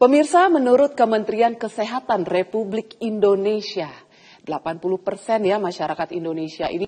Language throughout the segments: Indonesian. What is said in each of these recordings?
Pemirsa, menurut Kementerian Kesehatan Republik Indonesia, 80% ya masyarakat Indonesia ini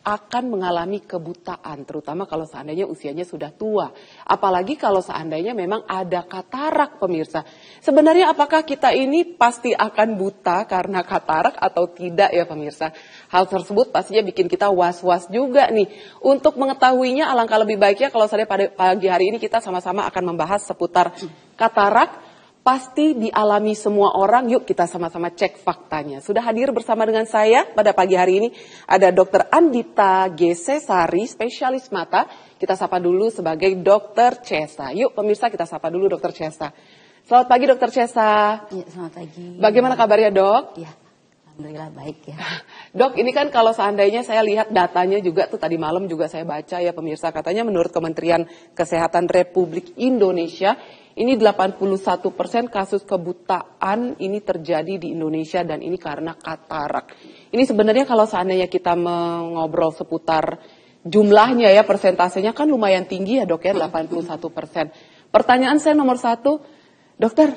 akan mengalami kebutaan, terutama kalau seandainya usianya sudah tua. Apalagi kalau seandainya memang ada katarak, pemirsa. Sebenarnya apakah kita ini pasti akan buta karena katarak atau tidak ya pemirsa? Hal tersebut pastinya bikin kita was-was juga nih. Untuk mengetahuinya alangkah lebih baiknya kalau pada pagi hari ini kita sama-sama akan membahas seputar katarak. Pasti dialami semua orang, yuk kita sama-sama cek faktanya. Sudah hadir bersama dengan saya pada pagi hari ini, ada Dr. Andita G.C. Sari, spesialis mata. Kita sapa dulu sebagai Dr. Cesa. Yuk pemirsa kita sapa dulu Dr. Cesa. Selamat pagi Dr. Cesa. Iya, selamat pagi. Bagaimana kabarnya dok? Ya, alhamdulillah baik ya. Dok, ini kan kalau seandainya saya lihat datanya juga tuh tadi malam juga saya baca ya pemirsa. Katanya menurut Kementerian Kesehatan Republik Indonesia, ini 81% kasus kebutaan ini terjadi di Indonesia dan ini karena katarak. Ini sebenarnya kalau seandainya kita mengobrol seputar jumlahnya ya, persentasenya kan lumayan tinggi ya dok ya, 81%. Pertanyaan saya nomor satu, dokter,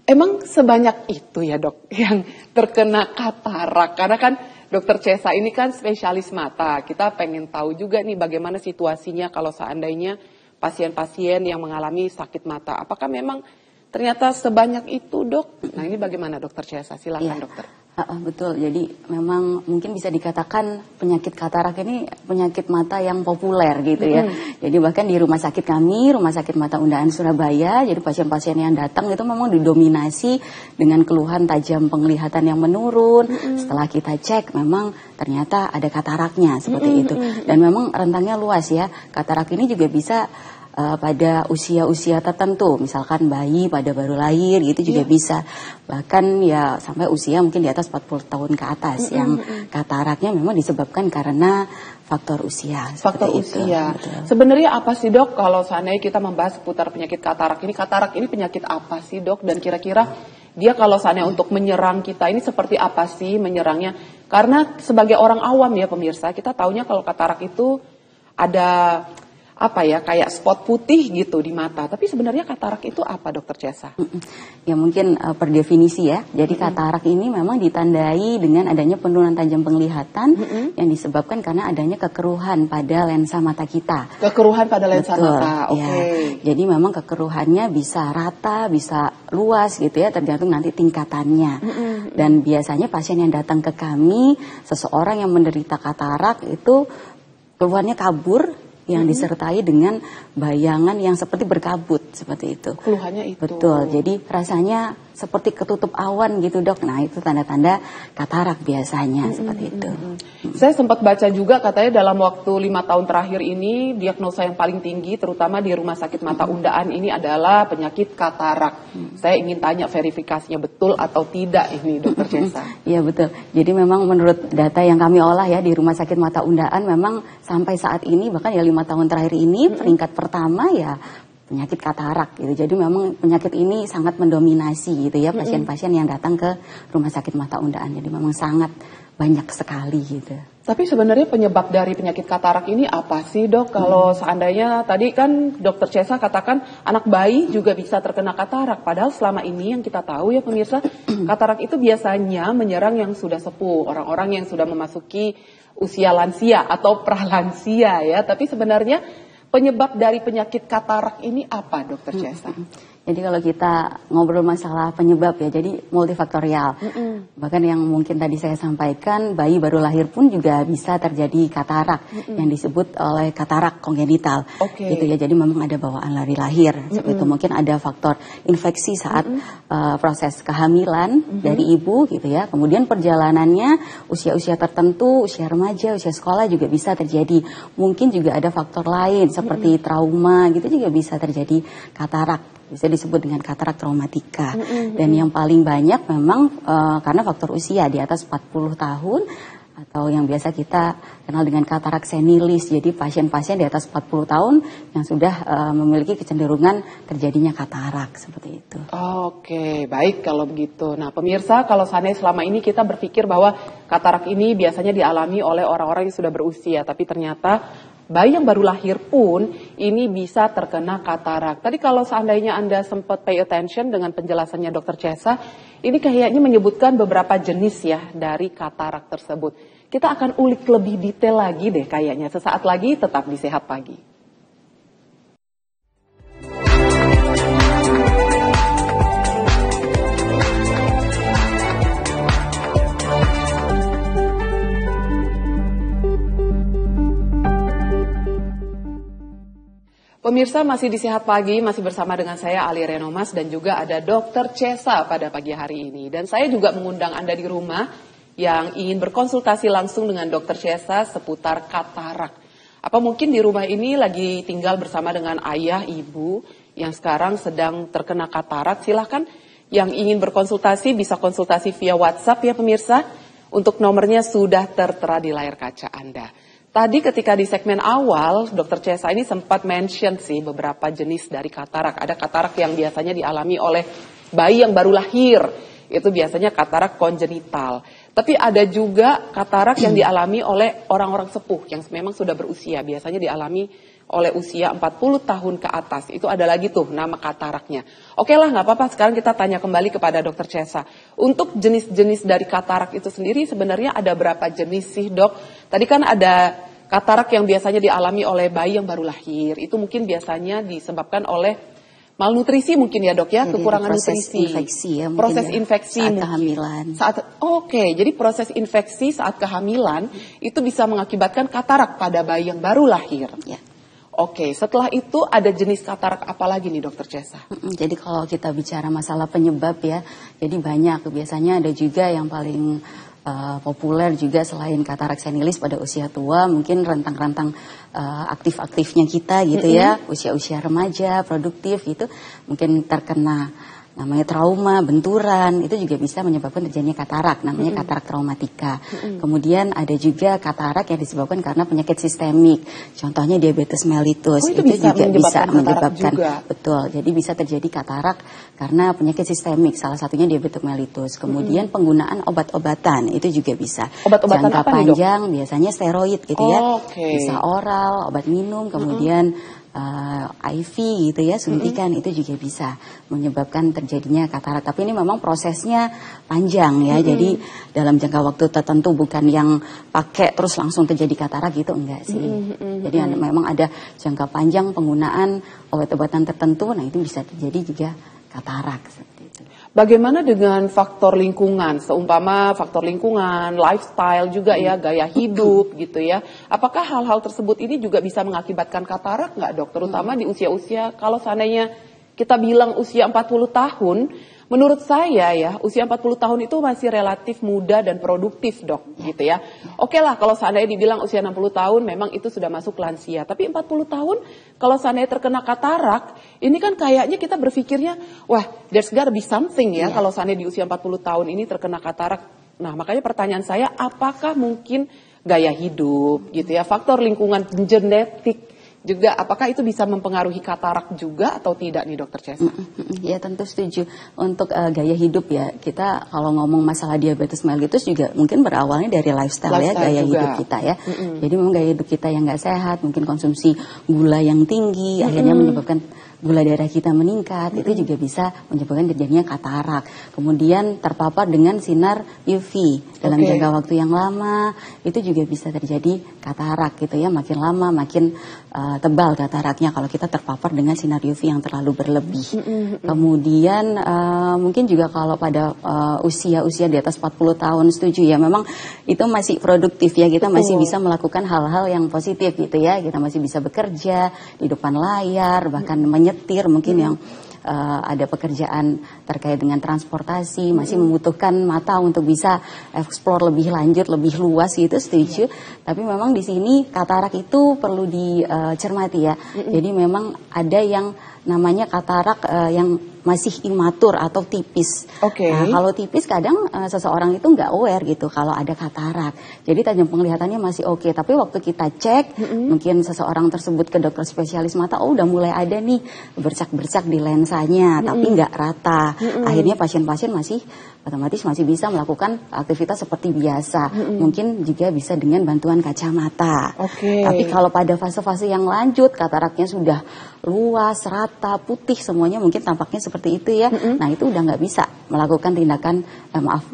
emang sebanyak itu ya dok yang terkena katarak? Karena kan dokter Cesa ini kan spesialis mata, kita pengen tahu juga nih bagaimana situasinya kalau seandainya pasien-pasien yang mengalami sakit mata. Apakah memang ternyata sebanyak itu dok? Nah ini bagaimana dokter Cesa? Silakan ya, dokter. Betul, jadi memang mungkin bisa dikatakan penyakit katarak ini penyakit mata yang populer gitu ya. Jadi bahkan di rumah sakit kami, Rumah Sakit Mata Undaan Surabaya, jadi pasien-pasien yang datang itu memang didominasi dengan keluhan tajam penglihatan yang menurun. Setelah kita cek memang ternyata ada kataraknya seperti itu. Dan memang rentangnya luas ya, katarak ini juga bisa pada usia-usia tertentu, misalkan bayi pada baru lahir gitu juga bisa, bahkan ya sampai usia mungkin di atas 40 tahun ke atas yang kataraknya memang disebabkan karena faktor usia. Faktor usia. Sebenarnya apa sih dok kalau seandainya kita membahas seputar penyakit katarak ini? Katarak ini penyakit apa sih dok? Dan kira-kira dia kalau seandainya untuk menyerang kita ini seperti apa sih menyerangnya? Karena sebagai orang awam ya pemirsa, kita taunya kalau katarak itu ada apa ya, kayak spot putih gitu di mata. Tapi sebenarnya katarak itu apa dokter Cesa? Ya mungkin per definisi ya. Jadi katarak ini memang ditandai dengan adanya penurunan tajam penglihatan yang disebabkan karena adanya kekeruhan pada lensa mata kita. Kekeruhan pada lensa mata, oke. Ya. Jadi memang kekeruhannya bisa rata, bisa luas gitu ya, tergantung nanti tingkatannya. Dan biasanya pasien yang datang ke kami, seseorang yang menderita katarak itu keluhannya kabur, yang disertai dengan bayangan yang seperti berkabut, seperti itu. Keluhannya itu. Betul, jadi rasanya seperti ketutup awan gitu dok. Nah itu tanda-tanda katarak biasanya seperti itu. Saya sempat baca juga katanya dalam waktu 5 tahun terakhir ini diagnosa yang paling tinggi terutama di Rumah Sakit Mata Undaan ini adalah penyakit katarak. Saya ingin tanya verifikasinya betul atau tidak ini dokter Cesa? Iya betul, jadi memang menurut data yang kami olah ya di Rumah Sakit Mata Undaan memang sampai saat ini bahkan ya 5 tahun terakhir ini peringkat pertama ya penyakit katarak gitu. Jadi memang penyakit ini sangat mendominasi gitu ya pasien-pasien yang datang ke Rumah Sakit Mata Undaan. Jadi memang sangat banyak sekali gitu. Tapi sebenarnya penyebab dari penyakit katarak ini apa sih dok? Kalau seandainya tadi kan dokter Cesa katakan anak bayi juga bisa terkena katarak. Padahal selama ini yang kita tahu ya pemirsa, katarak itu biasanya menyerang yang sudah sepuh, orang-orang yang sudah memasuki usia lansia atau pralansia ya. Tapi sebenarnya penyebab dari penyakit katarak ini apa dokter Cesa? Jadi kalau kita ngobrol masalah penyebab ya, jadi multifaktorial. Bahkan yang mungkin tadi saya sampaikan, bayi baru lahir pun juga bisa terjadi katarak yang disebut oleh katarak kongenital. Gitu ya, jadi memang ada bawaan dari lahir. Seperti itu mungkin ada faktor infeksi saat proses kehamilan dari ibu gitu ya. Kemudian perjalanannya usia-usia tertentu, usia remaja, usia sekolah juga bisa terjadi. Mungkin juga ada faktor lain seperti trauma gitu juga bisa terjadi katarak. Bisa disebut dengan katarak traumatika. Dan yang paling banyak memang karena faktor usia di atas 40 tahun atau yang biasa kita kenal dengan katarak senilis. Jadi pasien-pasien di atas 40 tahun yang sudah memiliki kecenderungan terjadinya katarak seperti itu. Oke, baik kalau begitu. Nah pemirsa, kalau seandainya selama ini kita berpikir bahwa katarak ini biasanya dialami oleh orang-orang yang sudah berusia, tapi ternyata bayi yang baru lahir pun ini bisa terkena katarak. Tadi kalau seandainya Anda sempat pay attention dengan penjelasannya Dr. Chesa, ini kayaknya menyebutkan beberapa jenis ya dari katarak tersebut. Kita akan ulik lebih detail lagi deh kayaknya. Sesaat lagi tetap di Sehat Pagi. Pemirsa masih di Sehat Pagi, masih bersama dengan saya Ali Renomas dan juga ada Dr. Chesa pada pagi hari ini. Dan saya juga mengundang Anda di rumah yang ingin berkonsultasi langsung dengan Dr. Chesa seputar katarak. Apa mungkin di rumah ini lagi tinggal bersama dengan ayah, ibu yang sekarang sedang terkena katarak? Silahkan yang ingin berkonsultasi bisa konsultasi via WhatsApp ya pemirsa. Untuk nomornya sudah tertera di layar kaca Anda. Tadi ketika di segmen awal, Dr. Chesa ini sempat mention sih beberapa jenis dari katarak. Ada katarak yang biasanya dialami oleh bayi yang baru lahir. Itu biasanya katarak kongenital. Tapi ada juga katarak yang dialami oleh orang-orang sepuh yang memang sudah berusia. Biasanya dialami oleh usia 40 tahun ke atas. Itu ada lagi tuh nama kataraknya. Oke lah, nggak apa-apa. Sekarang kita tanya kembali kepada Dr. Chesa. Untuk jenis-jenis dari katarak itu sendiri sebenarnya ada berapa jenis sih dok? Tadi kan ada katarak yang biasanya dialami oleh bayi yang baru lahir. Itu mungkin biasanya disebabkan oleh malnutrisi mungkin ya dok ya, kekurangan nutrisi. Infeksi ya, proses infeksi saat mungkin. kehamilan. Jadi proses infeksi saat kehamilan itu bisa mengakibatkan katarak pada bayi yang baru lahir. Ya. Oke, setelah itu ada jenis katarak apa lagi nih Dokter Chesa? Jadi kalau kita bicara masalah penyebab ya, jadi banyak. Biasanya ada juga yang paling populer juga selain katarak senilis pada usia tua, mungkin rentang-rentang aktif-aktifnya kita gitu ya, usia-usia remaja, produktif itu mungkin terkena namanya trauma, benturan, itu juga bisa menyebabkan terjadinya katarak, namanya katarak traumatika. Kemudian ada juga katarak yang disebabkan karena penyakit sistemik, contohnya diabetes mellitus, itu juga bisa menyebabkan, betul, jadi bisa terjadi katarak karena penyakit sistemik, salah satunya diabetes mellitus. Kemudian penggunaan obat-obatan, itu juga bisa. Obat-obatan jangka apa panjang, nih, dok? biasanya steroid gitu ya, bisa oral, obat minum, kemudian IV gitu ya, suntikan, itu juga bisa menyebabkan terjadinya katarak. Tapi ini memang prosesnya panjang ya, jadi dalam jangka waktu tertentu, bukan yang pakai terus langsung terjadi katarak gitu, enggak sih. Jadi memang ada jangka panjang penggunaan obat-obatan tertentu, nah itu bisa terjadi juga katarak seperti itu. Bagaimana dengan faktor lingkungan, seumpama faktor lingkungan, lifestyle juga ya, gaya hidup gitu ya. Apakah hal-hal tersebut ini juga bisa mengakibatkan katarak nggak dok? Terutama di usia-usia, kalau seandainya kita bilang usia 40 tahun, menurut saya ya, usia 40 tahun itu masih relatif muda dan produktif dok, gitu ya. Oke lah, kalau seandainya dibilang usia 60 tahun, memang itu sudah masuk lansia. Tapi 40 tahun, kalau seandainya terkena katarak, ini kan kayaknya kita berpikirnya, wah, there's gotta be something ya, kalau seandainya di usia 40 tahun ini terkena katarak. Nah, makanya pertanyaan saya, apakah mungkin gaya hidup, gitu ya, faktor lingkungan, genetik, juga apakah itu bisa mempengaruhi katarak juga atau tidak nih Dokter Chesa? Ya tentu setuju. Untuk gaya hidup ya, kita kalau ngomong masalah diabetes mellitus juga mungkin berawalnya dari lifestyle ya, gaya hidup kita ya. Jadi memang gaya hidup kita yang nggak sehat, mungkin konsumsi gula yang tinggi, akhirnya menyebabkan gula darah kita meningkat, itu juga bisa menyebabkan terjadinya katarak. Kemudian terpapar dengan sinar UV dalam jangka waktu yang lama, itu juga bisa terjadi katarak gitu ya, makin lama makin tebal kataraknya kalau kita terpapar dengan sinar UV yang terlalu berlebih. Kemudian mungkin juga kalau pada usia-usia di atas 40 tahun, setuju ya, memang itu masih produktif ya, kita masih bisa melakukan hal-hal yang positif gitu ya, kita masih bisa bekerja di depan layar, bahkan menyetir mungkin yang ada pekerjaan terkait dengan transportasi, masih membutuhkan mata untuk bisa eksplor lebih lanjut, lebih luas gitu, setuju. Tapi memang di sini katarak itu perlu dicermati ya. Jadi memang ada yang namanya katarak yang masih imatur atau tipis. Nah, kalau tipis kadang seseorang itu nggak aware gitu kalau ada katarak. Jadi tajam penglihatannya masih oke. Tapi waktu kita cek, mungkin seseorang tersebut ke dokter spesialis mata, oh udah mulai ada nih bercak-bercak di lensanya, tapi nggak rata. Akhirnya pasien-pasien masih otomatis masih bisa melakukan aktivitas seperti biasa. Mungkin juga bisa dengan bantuan kacamata. Tapi kalau pada fase-fase yang lanjut, kataraknya sudah luas, rata, putih, semuanya mungkin tampaknya seperti itu ya. Nah itu udah nggak bisa melakukan tindakan,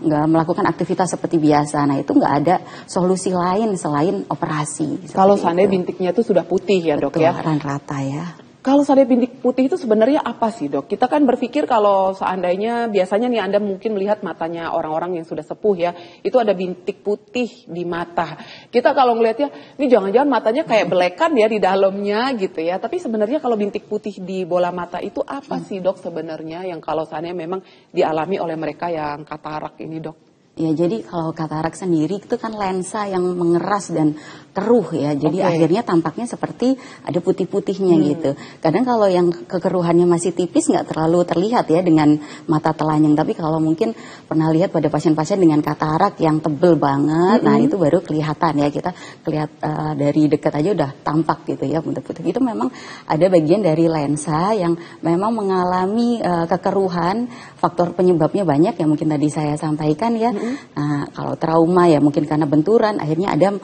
nggak melakukan aktivitas seperti biasa. Nah itu nggak ada solusi lain selain operasi. Kalau seandainya bintiknya itu sudah putih ya dok ya? Betul, rata ya. Kalau seandainya bintik putih itu sebenarnya apa sih dok? Kita kan berpikir kalau seandainya biasanya nih Anda mungkin melihat matanya orang-orang yang sudah sepuh ya, itu ada bintik putih di mata. Kita kalau ngelihatnya, ini jangan-jangan matanya kayak belekan ya di dalamnya gitu ya. Tapi sebenarnya kalau bintik putih di bola mata itu apa sih dok sebenarnya yang kalau seandainya memang dialami oleh mereka yang katarak ini dok? Ya jadi kalau katarak sendiri itu kan lensa yang mengeras dan keruh ya. Jadi akhirnya tampaknya seperti ada putih-putihnya gitu. Kadang kalau yang kekeruhannya masih tipis nggak terlalu terlihat ya dengan mata telanjang. Tapi kalau mungkin pernah lihat pada pasien-pasien dengan katarak yang tebel banget, nah itu baru kelihatan ya. Kita lihat dari dekat aja udah tampak gitu ya putih-putih. Itu memang ada bagian dari lensa yang memang mengalami kekeruhan. Faktor penyebabnya banyak yang mungkin tadi saya sampaikan ya. Nah, kalau trauma ya mungkin karena benturan, akhirnya ada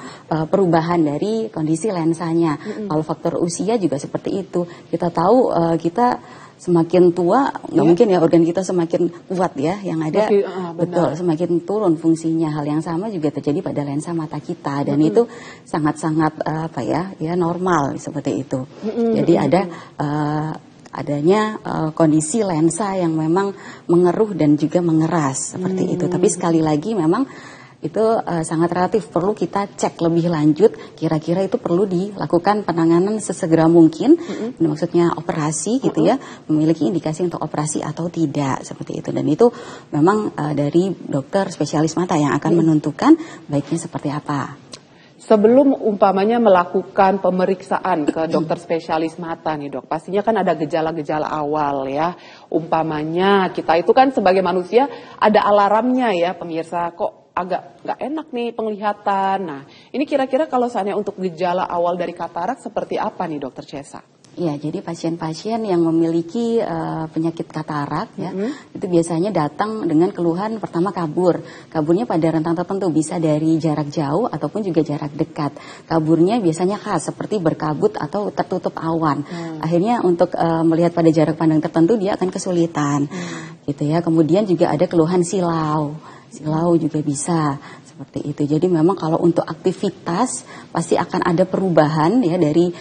perubahan dari kondisi lensanya. Kalau faktor usia juga seperti itu. Kita tahu kita semakin tua, nggak mungkin ya organ kita semakin kuat ya. Yang ada betul semakin turun fungsinya. Hal yang sama juga terjadi pada lensa mata kita dan itu sangat-sangat apa ya normal seperti itu. Jadi ada adanya kondisi lensa yang memang mengeruh dan juga mengeras seperti itu. Tapi sekali lagi memang itu sangat relatif, perlu kita cek lebih lanjut, kira-kira itu perlu dilakukan penanganan sesegera mungkin, maksudnya operasi gitu ya, memiliki indikasi untuk operasi atau tidak seperti itu. Dan itu memang dari dokter spesialis mata yang akan menentukan baiknya seperti apa. Sebelum umpamanya melakukan pemeriksaan ke dokter spesialis mata nih dok, pastinya kan ada gejala-gejala awal ya. Umpamanya kita itu kan sebagai manusia ada alarmnya ya pemirsa, kok agak nggak enak nih penglihatan. Nah ini kira-kira kalau seandainya untuk gejala awal dari katarak seperti apa nih dokter Chesa? Ya, jadi pasien-pasien yang memiliki penyakit katarak ya, itu biasanya datang dengan keluhan pertama kabur. Kaburnya pada rentang tertentu, bisa dari jarak jauh ataupun juga jarak dekat. Kaburnya biasanya khas seperti berkabut atau tertutup awan. Akhirnya untuk melihat pada jarak pandang tertentu dia akan kesulitan. Gitu ya. Kemudian juga ada keluhan silau. Silau juga bisa seperti itu. Jadi memang kalau untuk aktivitas pasti akan ada perubahan ya dari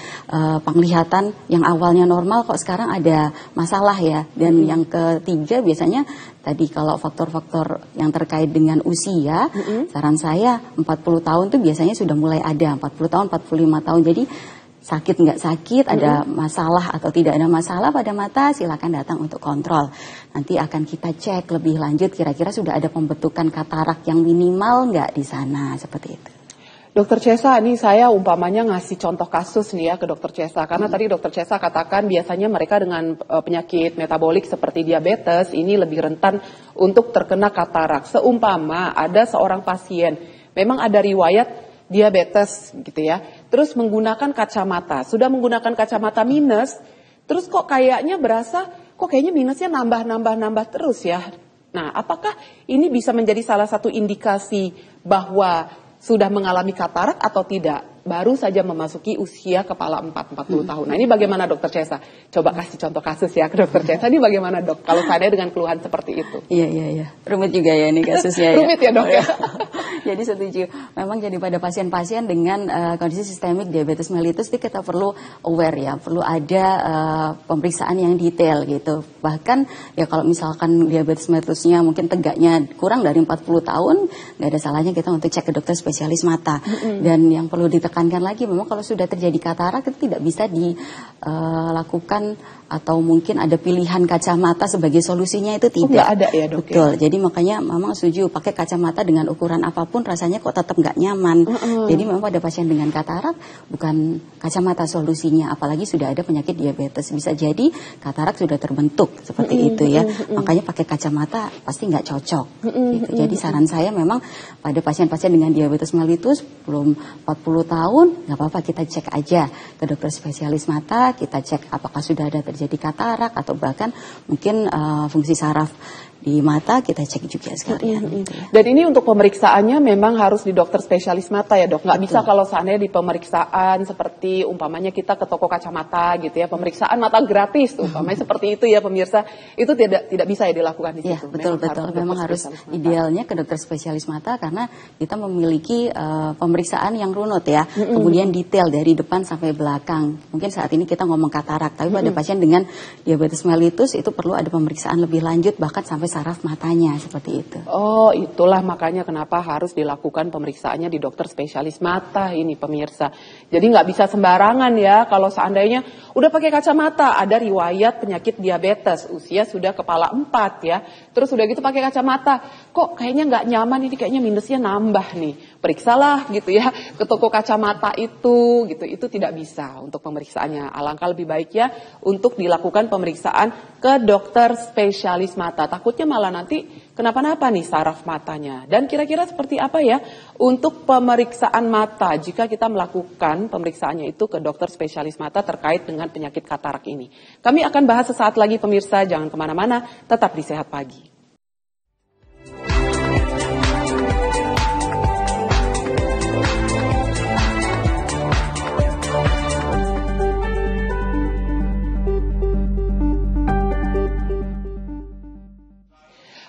penglihatan yang awalnya normal kok sekarang ada masalah ya. Dan yang ketiga biasanya tadi kalau faktor-faktor yang terkait dengan usia, saran saya 40 tahun tuh biasanya sudah mulai ada, 40 tahun, 45 tahun. Jadi sakit nggak sakit, ada masalah atau tidak ada masalah pada mata, silakan datang untuk kontrol. Nanti akan kita cek lebih lanjut, kira-kira sudah ada pembentukan katarak yang minimal nggak di sana, seperti itu. Dokter Chesa, ini saya umpamanya ngasih contoh kasus nih ya ke Dokter Chesa. Karena tadi Dokter Chesa katakan biasanya mereka dengan penyakit metabolik seperti diabetes, ini lebih rentan untuk terkena katarak. Seumpama ada seorang pasien, memang ada riwayat diabetes gitu ya, terus menggunakan kacamata, sudah menggunakan kacamata minus, terus kok kayaknya berasa, kok kayaknya minusnya nambah terus ya. Nah, apakah ini bisa menjadi salah satu indikasi bahwa sudah mengalami katarak atau tidak? Baru saja memasuki usia kepala 40 tahun. Nah ini bagaimana dokter Chesa? Coba kasih contoh kasus ya ke dokter Chesa. Ini bagaimana dok? Kalau saya dengan keluhan seperti itu. Iya. Rumit juga ya ini kasusnya. Rumit ya dok ya. Jadi setuju. Memang jadi pada pasien-pasien dengan kondisi sistemik diabetes mellitus itu kita perlu aware ya. Perlu ada pemeriksaan yang detail gitu. Bahkan ya kalau misalkan diabetes mellitusnya mungkin tegaknya kurang dari 40 tahun, nggak ada salahnya kita untuk cek ke dokter spesialis mata. Dan yang perlu ditekankan lagi, memang kalau sudah terjadi katarak itu tidak bisa dilakukan atau mungkin ada pilihan kacamata sebagai solusinya, itu tidak. Nggak ada ya dok. Betul. Ya? Jadi makanya memang setuju pakai kacamata dengan ukuran apapun pun rasanya kok tetap nggak nyaman. Jadi memang pada pasien dengan katarak bukan kacamata solusinya, apalagi sudah ada penyakit diabetes. Bisa jadi katarak sudah terbentuk seperti itu ya. Makanya pakai kacamata pasti nggak cocok. Gitu. Jadi saran saya memang pada pasien-pasien dengan diabetes mellitus belum 40 tahun, nggak apa-apa kita cek aja ke dokter spesialis mata, kita cek apakah sudah ada terjadi katarak atau bahkan mungkin fungsi saraf di mata kita cek juga sekalian. Gitu ya. Dan ini untuk pemeriksaannya memang harus di dokter spesialis mata ya dok. Nggak bisa kalau seandainya di pemeriksaan seperti umpamanya kita ke toko kacamata gitu ya, pemeriksaan mata gratis umpamanya seperti itu ya pemirsa, itu tidak bisa ya dilakukan di situ. Ya, betul. Memang harus idealnya ke dokter spesialis mata karena kita memiliki pemeriksaan yang runut ya, kemudian detail dari depan sampai belakang. Mungkin saat ini kita ngomong katarak, tapi pada pasien dengan diabetes mellitus itu perlu ada pemeriksaan lebih lanjut bahkan sampai saraf matanya seperti itu. Oh, itulah makanya kenapa harus dilakukan pemeriksaannya di dokter spesialis mata ini pemirsa. Jadi nggak bisa sembarangan ya kalau seandainya udah pakai kacamata, ada riwayat penyakit diabetes, usia sudah kepala 4 ya, terus udah gitu pakai kacamata, kok kayaknya nggak nyaman, ini kayaknya minusnya nambah nih. Periksalah gitu ya ke toko kacamata itu gitu, itu tidak bisa untuk pemeriksaannya. Alangkah lebih baiknya untuk dilakukan pemeriksaan ke dokter spesialis mata. Takutnya malah nanti kenapa-napa nih saraf matanya. Dan kira-kira seperti apa ya untuk pemeriksaan mata jika kita melakukan pemeriksaannya itu ke dokter spesialis mata terkait dengan penyakit katarak ini. Kami akan bahas sesaat lagi pemirsa, jangan kemana-mana, tetap di Sehat Pagi.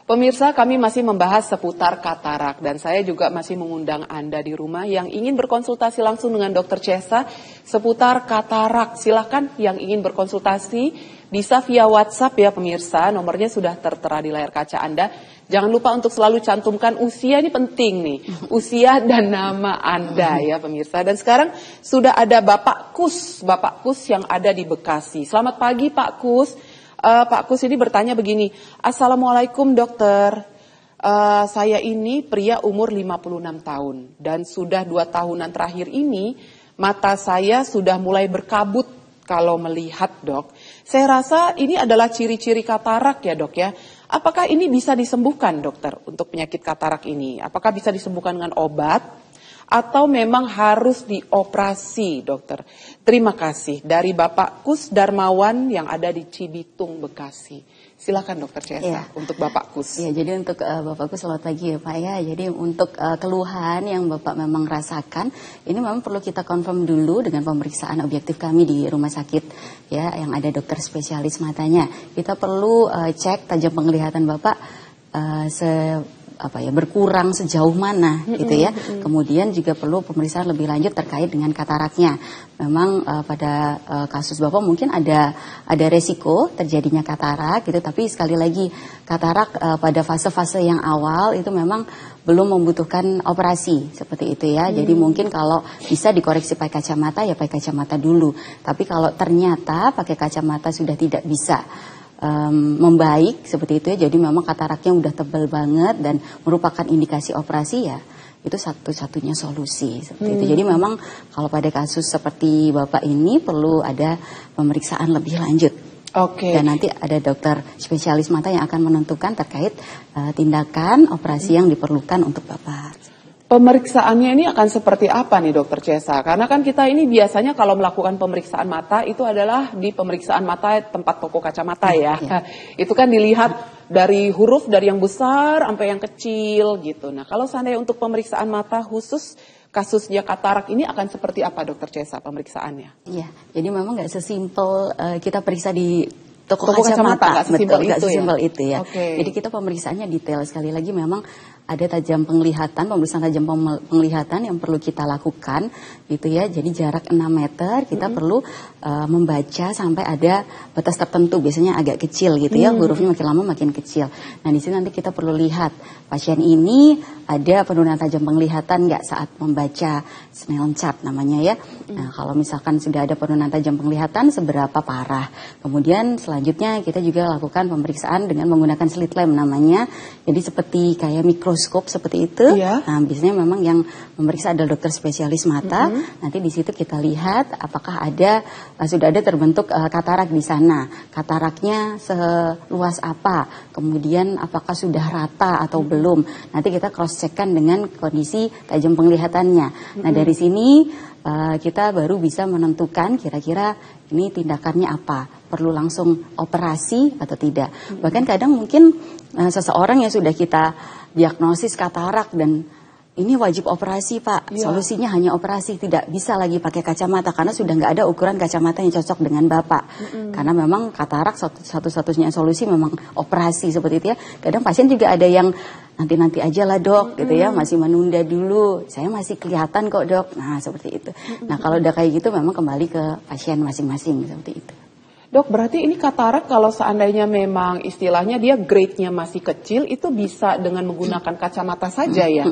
Pemirsa, kami masih membahas seputar katarak dan saya juga masih mengundang Anda di rumah yang ingin berkonsultasi langsung dengan Dr. Chesa seputar katarak. Silakan yang ingin berkonsultasi bisa via WhatsApp ya pemirsa, nomornya sudah tertera di layar kaca Anda. Jangan lupa untuk selalu cantumkan usia, ini penting nih, usia dan nama Anda ya pemirsa. Dan sekarang sudah ada Bapak Kus yang ada di Bekasi. Selamat pagi Pak Kus. Pak Kus ini bertanya begini, Assalamualaikum dokter, saya ini pria umur 56 tahun dan sudah 2 tahunan terakhir ini mata saya sudah mulai berkabut kalau melihat dok. Saya rasa ini adalah ciri-ciri katarak ya dok ya. Apakah ini bisa disembuhkan dokter untuk penyakit katarak ini? Apakah bisa disembuhkan dengan obat? Atau memang harus dioperasi, dokter? Terima kasih. Dari Bapak Kus Darmawan yang ada di Cibitung, Bekasi. Silakan dokter Chesa untuk Bapak Kus. Ya, jadi untuk Bapak Kus selamat pagi ya Pak ya. Jadi untuk keluhan yang Bapak memang rasakan, ini memang perlu kita confirm dulu dengan pemeriksaan objektif kami di rumah sakit ya, yang ada dokter spesialis matanya. Kita perlu cek tajam penglihatan Bapak berkurang sejauh mana gitu ya. Kemudian juga perlu pemeriksaan lebih lanjut terkait dengan kataraknya. Memang pada kasus Bapak mungkin ada resiko terjadinya katarak gitu, tapi sekali lagi katarak pada fase-fase yang awal itu memang belum membutuhkan operasi seperti itu ya. Jadi mungkin kalau bisa dikoreksi pakai kacamata ya pakai kacamata dulu. Tapi kalau ternyata pakai kacamata sudah tidak bisa membaik seperti itu ya, jadi memang kataraknya udah tebal banget dan merupakan indikasi operasi ya, itu satu-satunya solusi seperti itu. Jadi memang kalau pada kasus seperti Bapak ini perlu ada pemeriksaan lebih lanjut. Dan nanti ada dokter spesialis mata yang akan menentukan terkait tindakan operasi yang diperlukan untuk Bapak. Pemeriksaannya ini akan seperti apa nih dokter Chesa? Karena kan kita ini biasanya kalau melakukan pemeriksaan mata itu adalah di pemeriksaan mata tempat toko kacamata ya. Itu kan dilihat dari huruf dari yang besar sampai yang kecil gitu. Nah kalau seandainya untuk pemeriksaan mata khusus kasusnya katarak ini akan seperti apa dokter Chesa pemeriksaannya? Iya, jadi memang nggak sesimpel kita periksa di toko kacamata, betul, nggak sesimpel itu ya. Jadi kita pemeriksaannya detail, sekali lagi memang ada tajam penglihatan, pemeriksaan tajam penglihatan yang perlu kita lakukan gitu ya. Jadi jarak 6 meter kita perlu membaca sampai ada batas tertentu, biasanya agak kecil gitu ya, hurufnya makin lama makin kecil. Nah di sini nanti kita perlu lihat pasien ini ada penurunan tajam penglihatan nggak saat membaca Snellen chart namanya ya. Nah kalau misalkan sudah ada penurunan tajam penglihatan seberapa parah. Kemudian selanjutnya selanjutnya kita juga lakukan pemeriksaan dengan menggunakan slit lamp namanya. Jadi seperti kayak mikroskop seperti itu. Iya. Nah, biasanya memang yang memeriksa adalah dokter spesialis mata. Nanti di situ kita lihat apakah sudah ada terbentuk katarak di sana. Kataraknya seluas apa? Kemudian apakah sudah rata atau belum? Nanti kita cross checkkan dengan kondisi tajam penglihatannya. Nah, dari sini kita baru bisa menentukan kira-kira ini tindakannya apa, perlu langsung operasi atau tidak. Bahkan kadang mungkin seseorang yang sudah kita diagnosis katarak dan ini wajib operasi Pak, solusinya hanya operasi, tidak bisa lagi pakai kacamata karena sudah nggak ada ukuran kacamata yang cocok dengan Bapak. Karena memang katarak satu-satunya solusi memang operasi seperti itu ya. Kadang pasien juga ada yang nanti aja lah dok, gitu ya, masih menunda dulu, saya masih kelihatan kok dok. Nah seperti itu. Nah kalau udah kayak gitu memang kembali ke pasien masing-masing seperti itu. Dok, berarti ini katarak kalau seandainya memang istilahnya dia grade-nya masih kecil, itu bisa dengan menggunakan kacamata saja ya?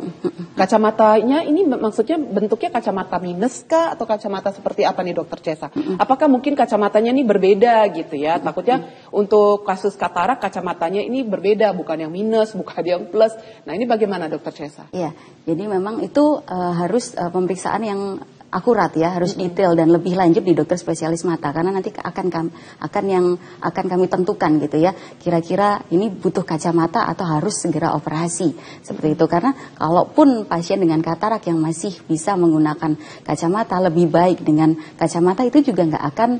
Kacamatanya ini maksudnya bentuknya kacamata minus kah? Atau kacamata seperti apa nih dokter Cesa? Apakah mungkin kacamatanya ini berbeda gitu ya? Takutnya untuk kasus katarak kacamatanya ini berbeda, bukan yang minus, bukan yang plus. Nah ini bagaimana dokter Cesa? Iya, jadi memang itu harus pemeriksaan yang akurat ya, harus detail dan lebih lanjut di dokter spesialis mata karena nanti akan kami tentukan gitu ya, kira-kira ini butuh kacamata atau harus segera operasi seperti itu. Karena kalaupun pasien dengan katarak yang masih bisa menggunakan kacamata, lebih baik dengan kacamata itu juga nggak akan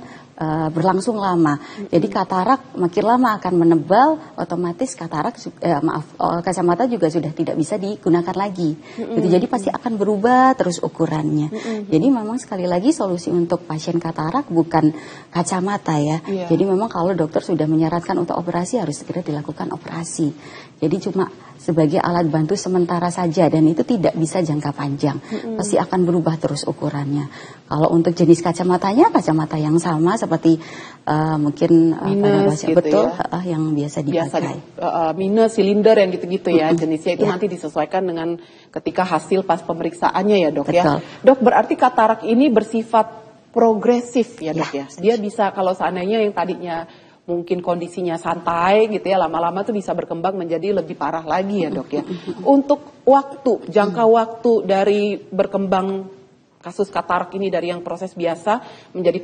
berlangsung lama. Jadi katarak makin lama akan menebal, otomatis kacamata juga sudah tidak bisa digunakan lagi. Gitu. Jadi pasti akan berubah terus ukurannya. Jadi memang sekali lagi solusi untuk pasien katarak bukan kacamata ya. Jadi memang kalau dokter sudah menyarankan untuk operasi harus segera dilakukan operasi. Jadi cuma sebagai alat bantu sementara saja dan itu tidak bisa jangka panjang. Pasti akan berubah terus ukurannya. Kalau untuk jenis kacamatanya, kacamata yang sama seperti mungkin minus gitu betul ya. Yang biasa dipakai. Minus, silinder yang gitu-gitu ya jenisnya itu nanti disesuaikan dengan ketika hasil pas pemeriksaannya ya dok. Betul. Ya. Dok, berarti katarak ini bersifat progresif ya dok ya. Dia bisa kalau seandainya yang tadinya mungkin kondisinya santai gitu ya, lama-lama tuh bisa berkembang menjadi lebih parah lagi ya dok ya. Untuk waktu, jangka waktu dari berkembang kasus katarak ini dari yang proses biasa menjadi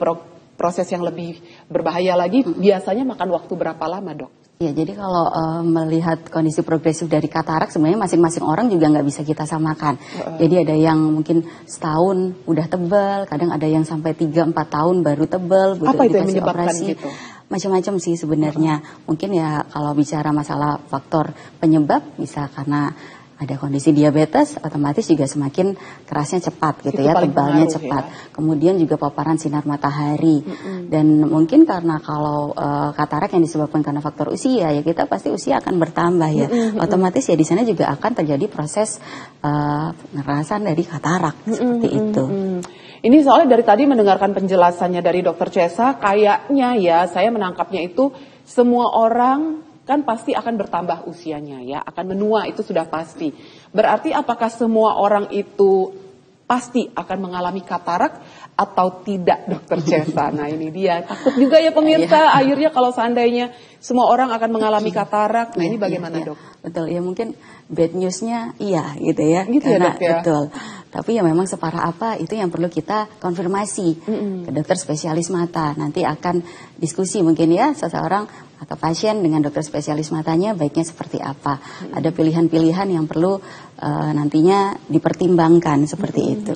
proses yang lebih berbahaya lagi, biasanya makan waktu berapa lama dok? Ya, jadi kalau melihat kondisi progresif dari katarak sebenarnya masing-masing orang juga nggak bisa kita samakan. Jadi ada yang mungkin setahun udah tebal, kadang ada yang sampai 3-4 tahun baru tebal, butuh apa itu yang dikasih menyebabkan operasi. gitu? Macam-macam sih sebenarnya. Mungkin ya kalau bicara masalah faktor penyebab bisa karena ada kondisi diabetes, otomatis juga semakin kerasnya cepat gitu itu ya, tebalnya pengaruh, cepat. Ya. Kemudian juga paparan sinar matahari. Dan mungkin karena kalau katarak yang disebabkan karena faktor usia, ya kita pasti usia akan bertambah ya. Otomatis ya di sana juga akan terjadi proses pengerasan dari katarak seperti itu. Ini soalnya dari tadi mendengarkan penjelasannya dari dokter Cesa, kayaknya ya saya menangkapnya itu semua orang kan pasti akan bertambah usianya ya, akan menua itu sudah pasti. Berarti apakah semua orang itu pasti akan mengalami katarak atau tidak dokter Cesa? Nah ini dia, takut juga ya pemirsa, akhirnya kalau seandainya semua orang akan mengalami katarak, nah ini bagaimana dok? Betul, ya mungkin bad news-nya iya gitu ya. Gitu karena, ya dok ya? Betul, tapi ya memang separah apa itu yang perlu kita konfirmasi ke dokter spesialis mata. Nanti akan diskusi mungkin ya seseorang atau pasien dengan dokter spesialis matanya baiknya seperti apa. Ada pilihan-pilihan yang perlu nantinya dipertimbangkan seperti itu.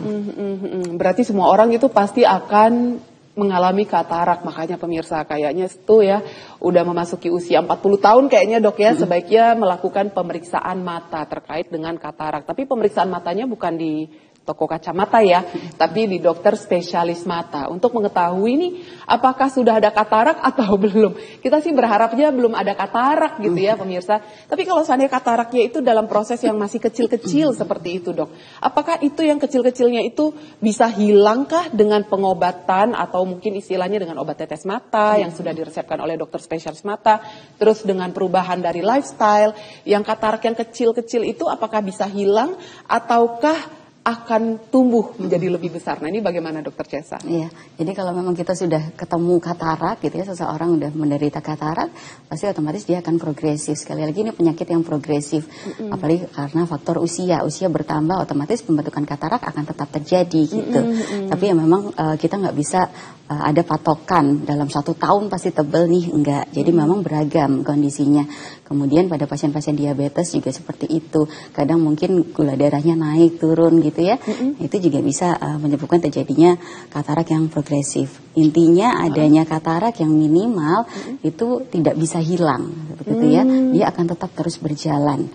Berarti semua orang itu pasti akan mengalami katarak, makanya pemirsa kayaknya itu ya udah memasuki usia 40 tahun kayaknya dok ya sebaiknya melakukan pemeriksaan mata terkait dengan katarak. Tapi pemeriksaan matanya bukan di toko kacamata ya, tapi di dokter spesialis mata untuk mengetahui nih apakah sudah ada katarak atau belum. Kita sih berharapnya belum ada katarak gitu ya pemirsa. Tapi kalau seandainya kataraknya itu dalam proses yang masih kecil-kecil seperti itu dok, apakah itu yang kecil-kecilnya itu bisa hilangkah dengan pengobatan atau mungkin istilahnya dengan obat tetes mata yang sudah diresepkan oleh dokter spesialis mata, terus dengan perubahan dari lifestyle, yang katarak yang kecil-kecil itu apakah bisa hilang ataukah akan tumbuh menjadi lebih besar. Nah ini bagaimana Dokter Chesa? Iya, jadi kalau memang kita sudah ketemu katarak gitu ya, seseorang udah menderita katarak, pasti otomatis dia akan progresif. Sekali lagi ini penyakit yang progresif, apalagi karena faktor usia bertambah, otomatis pembentukan katarak akan tetap terjadi gitu. Tapi ya memang kita nggak bisa ada patokan dalam 1 tahun pasti tebel nih, enggak. Jadi memang beragam kondisinya. Kemudian pada pasien-pasien diabetes juga seperti itu. Kadang mungkin gula darahnya naik turun gitu ya. Itu juga bisa menyebabkan terjadinya katarak yang progresif. Intinya adanya katarak yang minimal itu tidak bisa hilang, begitu ya. Dia akan tetap terus berjalan.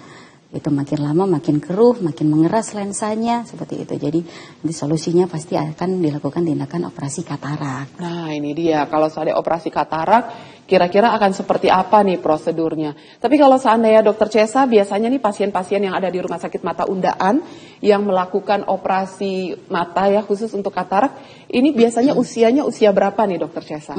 Itu makin lama makin keruh, makin mengeras lensanya, seperti itu. Jadi solusinya pasti akan dilakukan tindakan operasi katarak. Nah ini dia, kalau ada operasi katarak, kira-kira akan seperti apa nih prosedurnya? Tapi kalau seandainya Dokter Chesa, biasanya nih pasien-pasien yang ada di Rumah Sakit Mata Undaan yang melakukan operasi mata ya khusus untuk katarak, ini biasanya usianya usia berapa nih Dokter Chesa?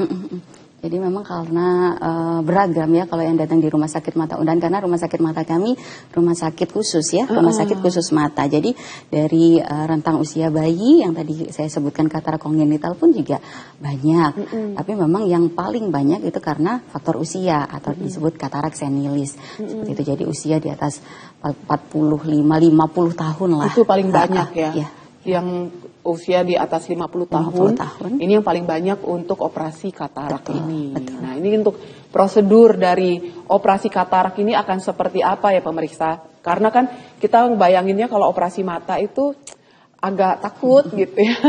Jadi memang karena beragam ya kalau yang datang di Rumah Sakit Mata Undaan, karena rumah sakit mata kami rumah sakit khusus ya, rumah sakit khusus mata. Jadi dari rentang usia bayi yang tadi saya sebutkan katarak kongenital pun juga banyak. Tapi memang yang paling banyak itu karena faktor usia atau disebut katarak senilis. Seperti itu, jadi usia di atas 45, 50 tahun lah. Itu paling banyak ya. Yang usia di atas 50 tahun. Ini yang paling banyak untuk operasi katarak ini. Nah, ini untuk prosedur dari operasi katarak ini akan seperti apa ya pemeriksa? Karena kan kita bayanginnya kalau operasi mata itu agak takut gitu ya.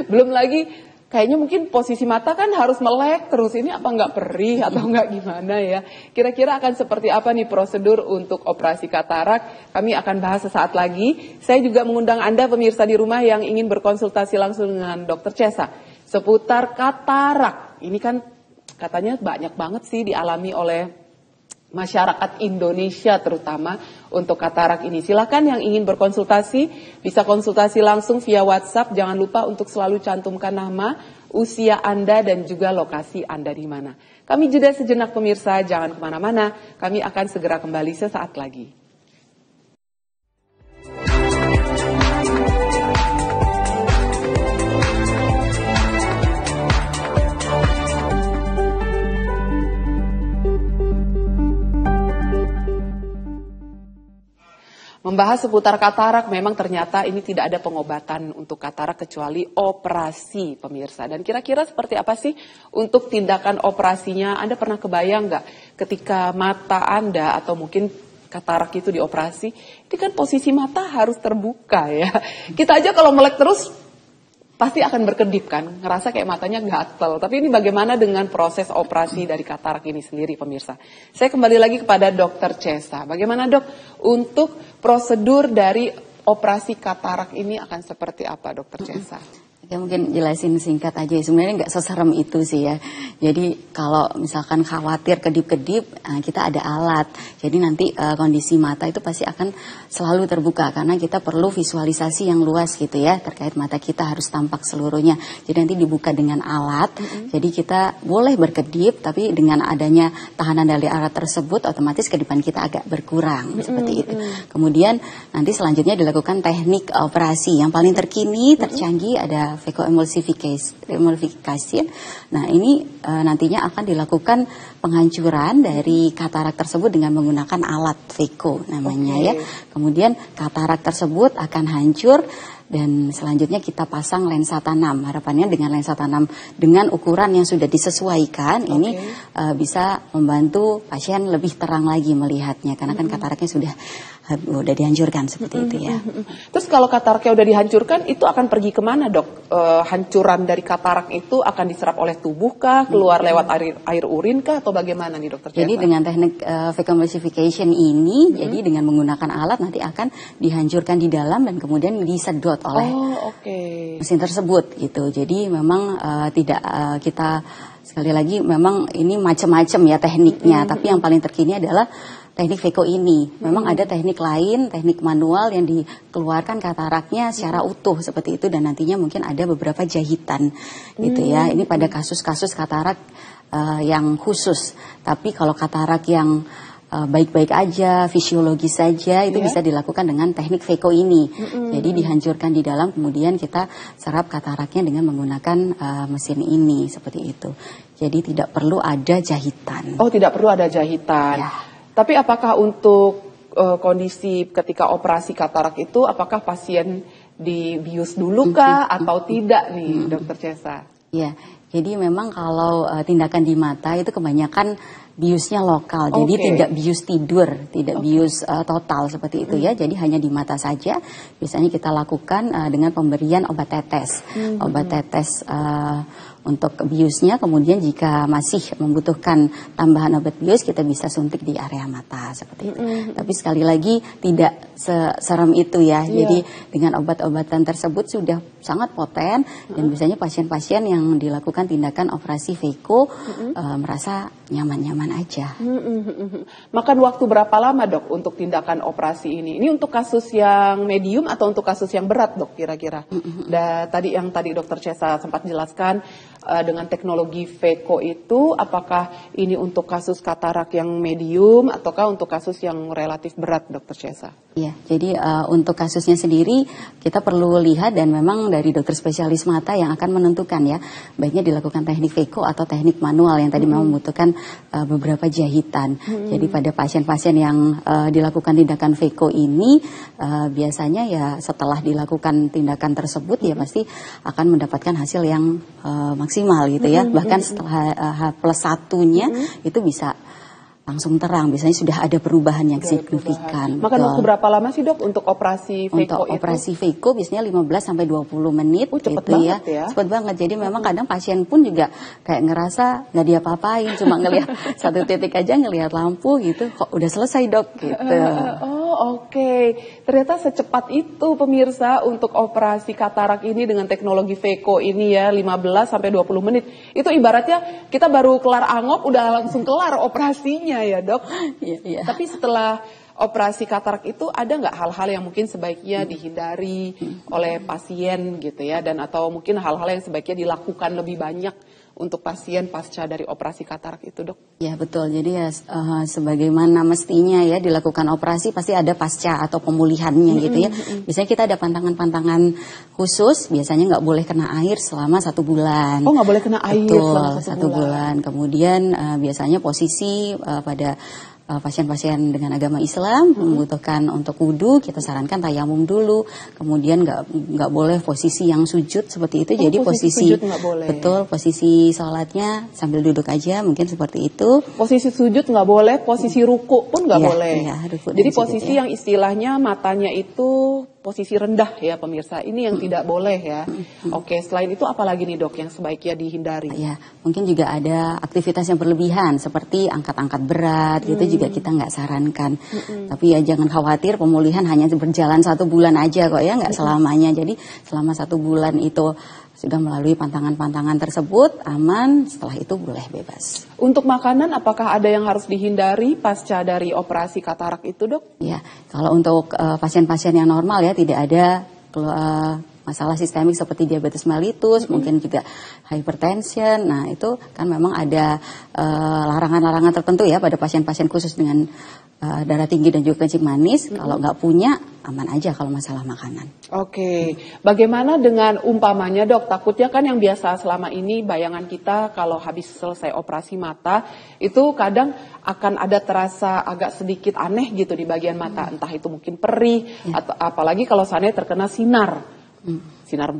Belum lagi kayaknya mungkin posisi mata kan harus melek terus, ini apa nggak perih atau nggak gimana ya. Kira-kira akan seperti apa nih prosedur untuk operasi katarak? Kami akan bahas sesaat lagi. Saya juga mengundang Anda pemirsa di rumah yang ingin berkonsultasi langsung dengan Dokter Chesa seputar katarak. Ini kan katanya banyak banget sih dialami oleh masyarakat Indonesia terutama untuk katarak ini. Silakan yang ingin berkonsultasi bisa konsultasi langsung via WhatsApp. Jangan lupa untuk selalu cantumkan nama, usia Anda dan juga lokasi Anda di mana. Kami jeda sejenak pemirsa, jangan kemana-mana. Kami akan segera kembali sesaat lagi. Membahas seputar katarak, memang ternyata ini tidak ada pengobatan untuk katarak kecuali operasi pemirsa. Dan kira-kira seperti apa sih untuk tindakan operasinya? Anda pernah kebayang nggak ketika mata Anda atau mungkin katarak itu dioperasi? Ini kan posisi mata harus terbuka ya. Kita aja kalau melek terus pasti akan berkedip kan, ngerasa kayak matanya gatel. Tapi ini bagaimana dengan proses operasi dari katarak ini sendiri pemirsa? Saya kembali lagi kepada Dokter Chesa. Bagaimana dok, untuk prosedur dari operasi katarak ini akan seperti apa Dokter Chesa? Ya mungkin jelasin singkat aja, sebenarnya nggak seserem itu sih ya. Jadi kalau misalkan khawatir kedip-kedip, kita ada alat. Jadi nanti kondisi mata itu pasti akan selalu terbuka karena kita perlu visualisasi yang luas gitu ya, terkait mata kita harus tampak seluruhnya. Jadi nanti dibuka dengan alat. Jadi kita boleh berkedip, tapi dengan adanya tahanan dari alat tersebut, otomatis kedipan kita agak berkurang seperti itu. Kemudian nanti selanjutnya dilakukan teknik operasi yang paling terkini, tercanggih ada phacoemulsification. Nah ini nantinya akan dilakukan penghancuran dari katarak tersebut dengan menggunakan alat phaco namanya ya. Kemudian katarak tersebut akan hancur dan selanjutnya kita pasang lensa tanam. Harapannya dengan lensa tanam dengan ukuran yang sudah disesuaikan ini bisa membantu pasien lebih terang lagi melihatnya karena kan kataraknya sudah dihancurkan seperti itu ya. Terus kalau kataraknya udah dihancurkan itu akan pergi kemana dok? Hancuran dari katarak itu akan diserap oleh tubuh kah? Keluar lewat air urin kah? Atau bagaimana nih dokter Chesa? Jadi dengan teknik phacoemulsification ini, jadi dengan menggunakan alat nanti akan dihancurkan di dalam dan kemudian disedot oleh mesin tersebut gitu. Jadi memang tidak kita sekali lagi memang ini macam-macam ya tekniknya, tapi yang paling terkini adalah teknik phaco ini. Memang ada teknik lain, teknik manual yang dikeluarkan kataraknya secara utuh seperti itu dan nantinya mungkin ada beberapa jahitan gitu ya. Ini pada kasus-kasus katarak yang khusus. Tapi kalau katarak yang baik-baik aja, fisiologis saja, itu bisa dilakukan dengan teknik Phaco ini. Jadi dihancurkan di dalam, kemudian kita serap kataraknya dengan menggunakan mesin ini, seperti itu. Jadi tidak perlu ada jahitan. Oh, tidak perlu ada jahitan. Ya. Tapi apakah untuk kondisi ketika operasi katarak itu, apakah pasien dibius dulu kah atau tidak nih, Dokter Chesa? Ya, jadi memang kalau tindakan di mata itu kebanyakan biusnya lokal, jadi tidak bius tidur, tidak bius total seperti itu ya. Jadi hanya di mata saja. Biasanya kita lakukan dengan pemberian obat tetes, obat tetes untuk biusnya. Kemudian jika masih membutuhkan tambahan obat bius, kita bisa suntik di area mata seperti itu. Tapi sekali lagi tidak seserem itu ya. Jadi dengan obat-obatan tersebut sudah sangat poten dan biasanya pasien-pasien yang dilakukan tindakan operasi Phaco merasa nyaman-nyaman aja. Makan waktu berapa lama, Dok, untuk tindakan operasi ini? Ini untuk kasus yang medium atau untuk kasus yang berat, Dok, kira-kira? Tadi Dokter Chesa sempat jelaskan dengan teknologi Phaco itu, apakah ini untuk kasus katarak yang medium ataukah untuk kasus yang relatif berat, Dokter Chesa? Iya, jadi untuk kasusnya sendiri kita perlu lihat dan memang dari dokter spesialis mata yang akan menentukan ya, baiknya dilakukan teknik Phaco atau teknik manual yang tadi memang membutuhkan beberapa jahitan. Jadi pada pasien-pasien yang dilakukan tindakan Phaco ini biasanya ya setelah dilakukan tindakan tersebut ya pasti akan mendapatkan hasil yang maksimal gitu ya. Bahkan setelah H+1-nya itu bisa langsung terang, biasanya sudah ada perubahan yang signifikan. Makan waktu berapa lama sih, Dok, untuk operasi Phaco itu? Untuk operasi Phaco biasanya 15-20 menit cepet gitu banget ya. Cepet banget, jadi memang kadang pasien pun juga kayak ngerasa nggak diapa-apain, cuma ngelihat satu titik aja, ngelihat lampu gitu, kok udah selesai, Dok, gitu. Oke. Ternyata secepat itu pemirsa untuk operasi katarak ini dengan teknologi Phaco ini ya, 15-20 menit. Itu ibaratnya kita baru kelar angop udah langsung kelar operasinya ya, Dok. Iya. Tapi setelah operasi katarak itu ada nggak hal-hal yang mungkin sebaiknya dihindari oleh pasien gitu ya, dan atau mungkin hal-hal yang sebaiknya dilakukan lebih banyak untuk pasien pasca dari operasi katarak itu, Dok? Ya betul, jadi ya sebagaimana mestinya ya dilakukan operasi pasti ada pasca atau pemulihannya gitu ya. Biasanya kita ada pantangan-pantangan khusus, biasanya nggak boleh kena air selama 1 bulan. Oh, nggak boleh kena air selama 1 bulan. Kemudian biasanya posisi pada pasien-pasien dengan agama Islam membutuhkan untuk wudhu, kita sarankan tayamum dulu. Kemudian nggak boleh posisi yang sujud seperti itu. Jadi posisi sujud nggak boleh. Betul, posisi sholatnya sambil duduk aja, mungkin seperti itu. Posisi sujud nggak boleh, posisi ruku pun nggak boleh. Iya, jadi posisi yang istilahnya matanya itu posisi rendah ya pemirsa, ini yang tidak boleh ya. Oke, selain itu apalagi nih, Dok, yang sebaiknya dihindari? Ya, mungkin juga ada aktivitas yang berlebihan seperti angkat-angkat berat gitu juga kita nggak sarankan. Tapi ya jangan khawatir, pemulihan hanya berjalan 1 bulan aja kok ya, nggak selamanya. Jadi selama 1 bulan itu sudah melalui pantangan-pantangan tersebut aman, setelah itu boleh bebas. Untuk makanan apakah ada yang harus dihindari pasca dari operasi katarak itu, Dok? Ya, kalau untuk pasien-pasien yang normal ya tidak ada masalah sistemik seperti diabetes mellitus, mungkin juga hypertension. Nah, itu kan memang ada larangan-larangan tertentu ya pada pasien-pasien khusus dengan darah tinggi dan juga kencing manis. Kalau nggak punya, aman aja kalau masalah makanan. Oke, bagaimana dengan umpamanya, Dok? Takutnya kan yang biasa selama ini bayangan kita kalau habis selesai operasi mata itu kadang akan ada terasa agak sedikit aneh gitu di bagian mata, entah itu mungkin perih atau apalagi kalau seandainya terkena sinar. Sinar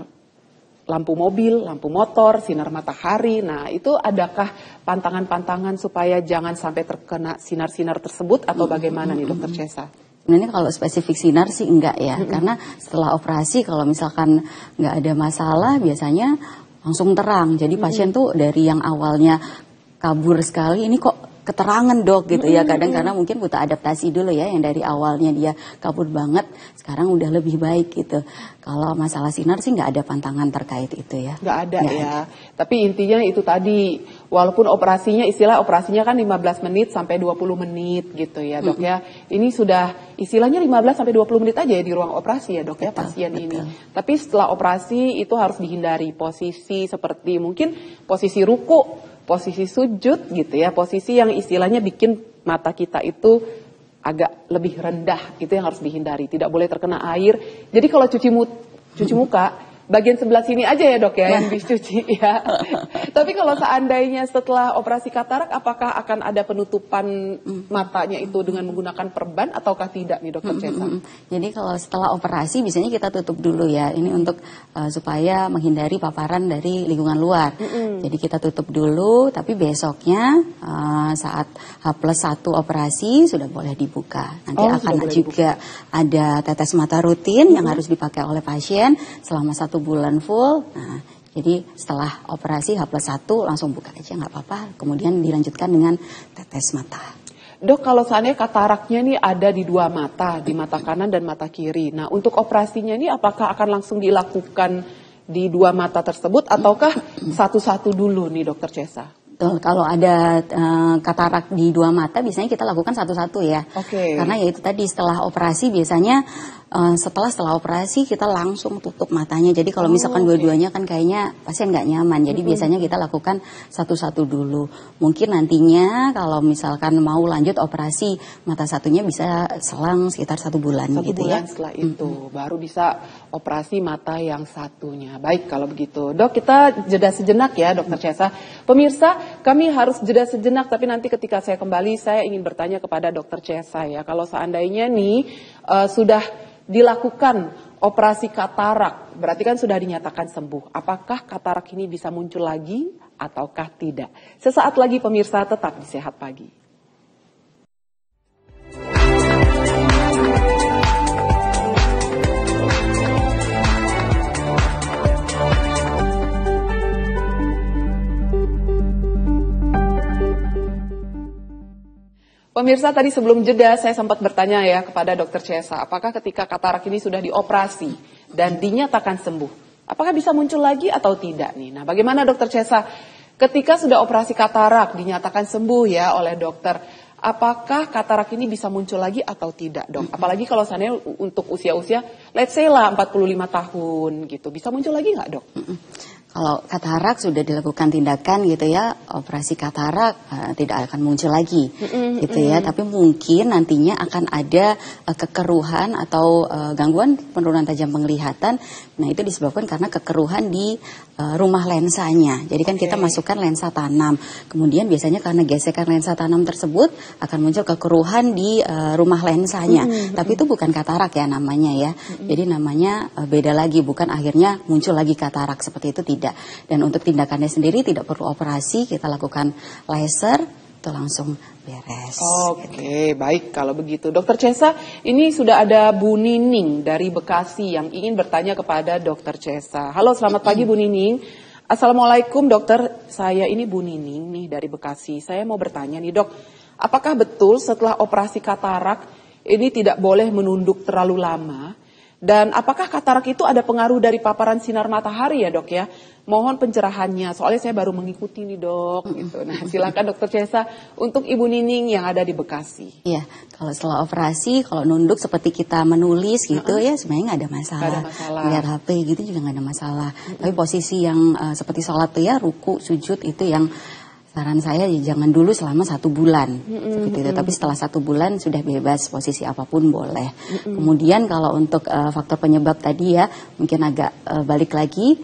lampu mobil, lampu motor, sinar matahari. Nah, itu adakah pantangan-pantangan supaya jangan sampai terkena sinar-sinar tersebut atau bagaimana nih, Dokter Chesa? Sebenarnya kalau spesifik sinar sih enggak ya, karena setelah operasi kalau misalkan nggak ada masalah biasanya langsung terang. Jadi pasien tuh dari yang awalnya kabur sekali, ini kok keterangan, Dok, gitu ya. Kadang karena mungkin butuh adaptasi dulu ya, yang dari awalnya dia kabur banget, sekarang udah lebih baik gitu. Kalau masalah sinar sih nggak ada pantangan terkait itu ya. Nggak ada ya. Tapi intinya itu tadi, walaupun istilah operasinya kan 15 menit sampai 20 menit gitu ya, Dok ya. Ini sudah istilahnya 15 sampai 20 menit aja ya di ruang operasi ya, Dok ya, pasien ini. Tapi setelah operasi itu harus dihindari posisi seperti mungkin posisi ruku posisi sujud gitu ya, posisi yang istilahnya bikin mata kita itu agak lebih rendah, itu yang harus dihindari, tidak boleh terkena air. Jadi kalau cuci muka, bagian sebelah sini aja ya dok ya yang dicuci ya. Tapi kalau seandainya setelah operasi katarak, apakah akan ada penutupan matanya itu dengan menggunakan perban ataukah tidak nih dokter Cesa? Jadi kalau setelah operasi biasanya kita tutup dulu ya. Ini untuk supaya menghindari paparan dari lingkungan luar. Jadi kita tutup dulu, tapi besoknya saat H+1 operasi sudah boleh dibuka. Nanti akan juga ada tetes mata rutin yang harus dipakai oleh pasien selama 1 bulan full. Nah, jadi setelah operasi H+1 langsung buka aja nggak apa-apa. Kemudian dilanjutkan dengan tetes mata. Dok, kalau seandainya kataraknya nih ada di 2 mata, di mata kanan dan mata kiri. Nah, untuk operasinya nih apakah akan langsung dilakukan di 2 mata tersebut ataukah satu-satu dulu nih dokter Cesa? Kalau ada katarak di 2 mata biasanya kita lakukan satu-satu ya. Karena ya itu tadi setelah operasi biasanya setelah operasi kita langsung tutup matanya. Jadi kalau misalkan dua-duanya kan kayaknya pasien nggak nyaman. Jadi biasanya kita lakukan satu-satu dulu. Mungkin nantinya kalau misalkan mau lanjut operasi mata satunya bisa selang sekitar 1 bulan gitu ya. 1 bulan setelah itu baru bisa operasi mata yang satunya. Baik kalau begitu. Dok, kita jeda sejenak ya dokter Cesa. Pemirsa, kami harus jeda sejenak, tapi nanti ketika saya kembali saya ingin bertanya kepada dokter Cesa ya. Kalau seandainya nih sudah dilakukan operasi katarak, berarti kan sudah dinyatakan sembuh. Apakah katarak ini bisa muncul lagi ataukah tidak? Sesaat lagi pemirsa, tetap di Sehat Pagi. Pemirsa, tadi sebelum jeda saya sempat bertanya ya kepada dokter Cesa, apakah ketika katarak ini sudah dioperasi dan dinyatakan sembuh, apakah bisa muncul lagi atau tidak nih? Nah, bagaimana dokter Cesa ketika sudah operasi katarak dinyatakan sembuh ya oleh dokter, apakah katarak ini bisa muncul lagi atau tidak dok? Apalagi kalau seandainya untuk usia-usia, let's say lah 45 tahun gitu, bisa muncul lagi nggak dok? Kalau katarak sudah dilakukan tindakan gitu ya, operasi katarak tidak akan muncul lagi gitu ya. Tapi mungkin nantinya akan ada kekeruhan atau gangguan penurunan tajam penglihatan. Nah itu disebabkan karena kekeruhan di rumah lensanya. Jadi kan kita masukkan lensa tanam. Kemudian biasanya karena gesekan lensa tanam tersebut akan muncul kekeruhan di rumah lensanya. Tapi itu bukan katarak ya namanya ya. Jadi namanya beda lagi, bukan akhirnya muncul lagi katarak, seperti itu tidak. Dan untuk tindakannya sendiri tidak perlu operasi, kita lakukan laser, itu langsung beres. Oke, baik kalau begitu. Dokter Cesa, ini sudah ada Bu Nining dari Bekasi yang ingin bertanya kepada dokter Cesa. Halo, selamat pagi Bu Nining. Assalamualaikum dokter, saya ini Bu Nining nih dari Bekasi. Saya mau bertanya nih dok, apakah betul setelah operasi katarak ini tidak boleh menunduk terlalu lama? Dan apakah katarak itu ada pengaruh dari paparan sinar matahari ya dok ya? Mohon pencerahannya, soalnya saya baru mengikuti nih dok. Gitu. Nah silakan dokter Cesa untuk Ibu Nining yang ada di Bekasi. Iya, kalau setelah operasi, kalau nunduk seperti kita menulis gitu ya sebenarnya nggak ada masalah. Nggak ada masalah. Lihat HP gitu juga nggak ada masalah. Tapi posisi yang seperti sholat tuh ya, ruku, sujud itu yang saran saya ya jangan dulu selama 1 bulan seperti itu. Tapi setelah 1 bulan sudah bebas, posisi apapun boleh. Kemudian kalau untuk faktor penyebab tadi ya mungkin agak balik lagi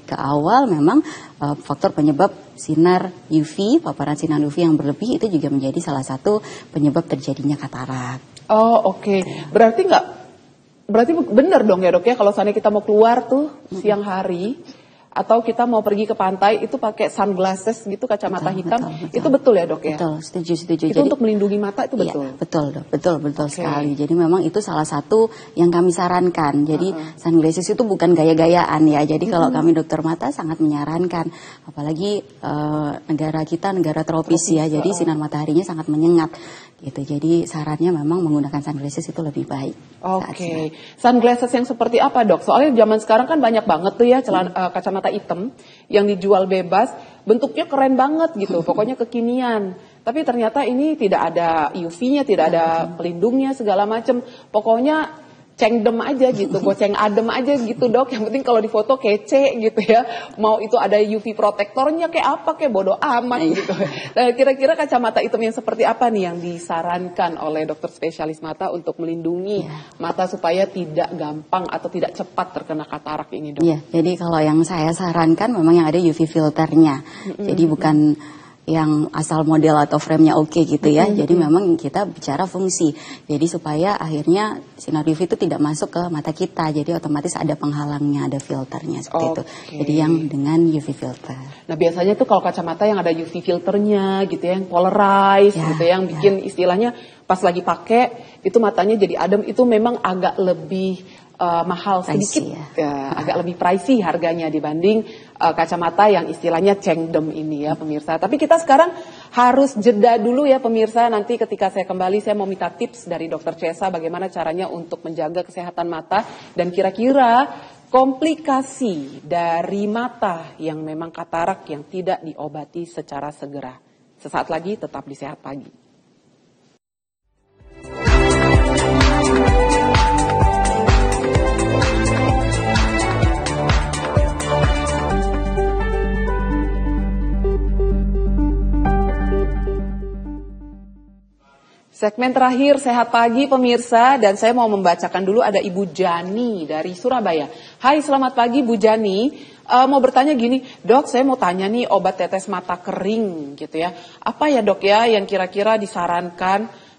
ke awal, memang faktor penyebab sinar UV, paparan sinar UV yang berlebih itu juga menjadi salah satu penyebab terjadinya katarak. Oke. Berarti benar dong ya dok ya, kalau seandainya kita mau keluar tuh siang hari atau kita mau pergi ke pantai itu pakai sunglasses gitu, kacamata hitam, itu betul ya dok ya? Betul, setuju. Itu jadi, untuk melindungi mata itu betul? Iya, betul dok, betul sekali. Jadi memang itu salah satu yang kami sarankan. Jadi sunglasses itu bukan gaya-gayaan ya. Jadi kalau kami dokter mata sangat menyarankan, apalagi negara kita negara tropis ya. Jadi sinar mataharinya sangat menyengat gitu. Jadi sarannya memang menggunakan sunglasses itu lebih baik. Oke. Sunglasses yang seperti apa dok? Soalnya zaman sekarang kan banyak banget tuh ya kacamata hitam yang dijual bebas, bentuknya keren banget gitu, pokoknya kekinian. Tapi ternyata ini tidak ada UV-nya, tidak ada pelindungnya segala macam. Pokoknya cengdem aja gitu, goceng adem aja gitu dok. Yang penting kalau di foto kece gitu ya. Mau itu ada UV protektornya kayak apa kayak bodo amat gitu. Nah, kira-kira kacamata hitam yang seperti apa nih yang disarankan oleh dokter spesialis mata untuk melindungi mata supaya tidak gampang atau tidak cepat terkena katarak ini dok? Iya, jadi kalau yang saya sarankan memang yang ada UV filternya. Jadi bukan yang asal model atau frame-nya oke gitu ya. Jadi memang kita bicara fungsi. Jadi supaya akhirnya sinar UV itu tidak masuk ke mata kita. Jadi otomatis ada penghalangnya, ada filternya seperti itu. Jadi yang dengan UV filter. Nah biasanya tuh kalau kacamata yang ada UV filternya gitu ya, yang polarized gitu ya, yang bikin istilahnya pas lagi pakai itu matanya jadi adem, itu memang agak lebih mahal sedikit, agak lebih pricey harganya dibanding kacamata yang istilahnya cengdem ini ya pemirsa. Tapi kita sekarang harus jeda dulu ya pemirsa. Nanti ketika saya kembali saya mau minta tips dari Dokter Chesa bagaimana caranya untuk menjaga kesehatan mata dan kira-kira komplikasi dari mata yang memang katarak yang tidak diobati secara segera. Sesaat lagi tetap di Sehat Pagi. Segmen terakhir Sehat Pagi pemirsa, dan saya mau membacakan dulu ada Ibu Jani dari Surabaya. Hai, selamat pagi Bu Jani. Mau bertanya gini, dok saya mau tanya nih obat tetes mata kering gitu ya. Apa ya dok ya yang kira-kira disarankan?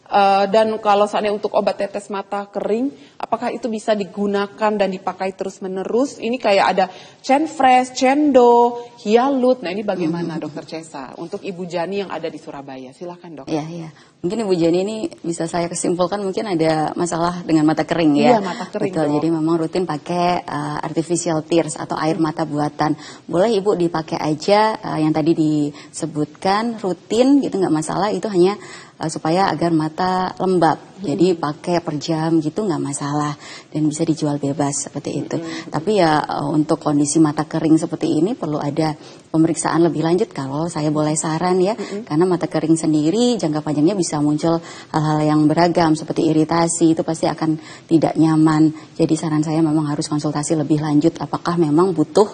Dan kalau seandainya untuk obat tetes mata kering, apakah itu bisa digunakan dan dipakai terus-menerus? Ini kayak ada Cenfresh, Cendo, Hialut. Nah ini bagaimana Dokter Chesa untuk Ibu Jani yang ada di Surabaya? Silakan dok. Iya. Mungkin Ibu Jani ini bisa saya kesimpulkan mungkin ada masalah dengan mata kering ya. Iya, mata kering. Betul, jadi memang rutin pakai artificial tears atau air mata buatan. Boleh Ibu dipakai aja yang tadi disebutkan rutin gitu nggak masalah, itu hanya supaya agar mata lembab. Jadi pakai per jam gitu nggak masalah dan bisa dijual bebas seperti itu. Tapi ya untuk kondisi mata kering seperti ini perlu ada pemeriksaan lebih lanjut kalau saya boleh saran ya. Karena mata kering sendiri jangka panjangnya bisa muncul hal-hal yang beragam seperti iritasi, itu pasti akan tidak nyaman. Jadi saran saya memang harus konsultasi lebih lanjut apakah memang butuh